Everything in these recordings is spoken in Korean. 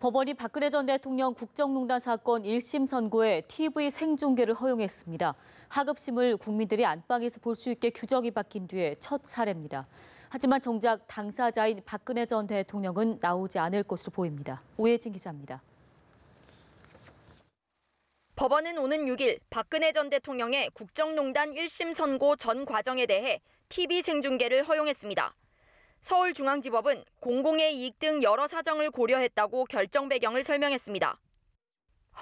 법원이 박근혜 전 대통령 국정농단 사건 1심 선고에 TV 생중계를 허용했습니다. 하급심을 국민들이 안방에서 볼 수 있게 규정이 바뀐 뒤에 첫 사례입니다. 하지만 정작 당사자인 박근혜 전 대통령은 나오지 않을 것으로 보입니다. 오혜진 기자입니다. 법원은 오는 6일 박근혜 전 대통령의 국정농단 1심 선고 전 과정에 대해 TV 생중계를 허용했습니다. 서울중앙지법은 공공의 이익 등 여러 사정을 고려했다고 결정 배경을 설명했습니다.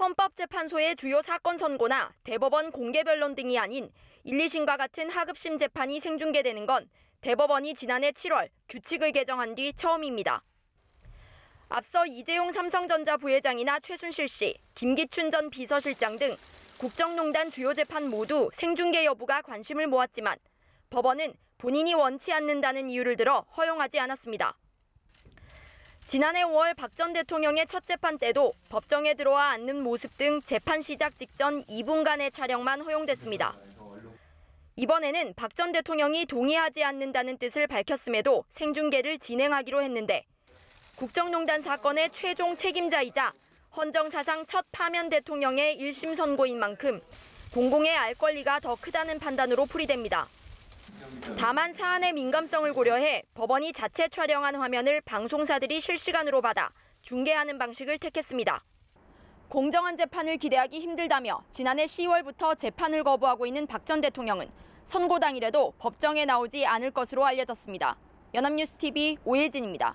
헌법재판소의 주요 사건 선고나 대법원 공개 변론 등이 아닌 1, 2심과 같은 하급심 재판이 생중계되는 건 대법원이 지난해 7월 규칙을 개정한 뒤 처음입니다. 앞서 이재용 삼성전자 부회장이나 최순실 씨, 김기춘 전 비서실장 등 국정농단 주요 재판 모두 생중계 여부가 관심을 모았지만 법원은 본인이 원치 않는다는 이유를 들어 허용하지 않았습니다. 지난해 5월 박 전 대통령의 첫 재판 때도 법정에 들어와 앉는 모습 등 재판 시작 직전 2분간의 촬영만 허용됐습니다. 이번에는 박 전 대통령이 동의하지 않는다는 뜻을 밝혔음에도 생중계를 진행하기로 했는데 국정농단 사건의 최종 책임자이자 헌정사상 첫 파면 대통령의 1심 선고인 만큼 공공의 알 권리가 더 크다는 판단으로 풀이됩니다. 다만 사안의 민감성을 고려해 법원이 자체 촬영한 화면을 방송사들이 실시간으로 받아 중계하는 방식을 택했습니다. 공정한 재판을 기대하기 힘들다며 지난해 10월부터 재판을 거부하고 있는 박 전 대통령은 선고 당일에도 법정에 나오지 않을 것으로 알려졌습니다. 연합뉴스TV 오혜진입니다.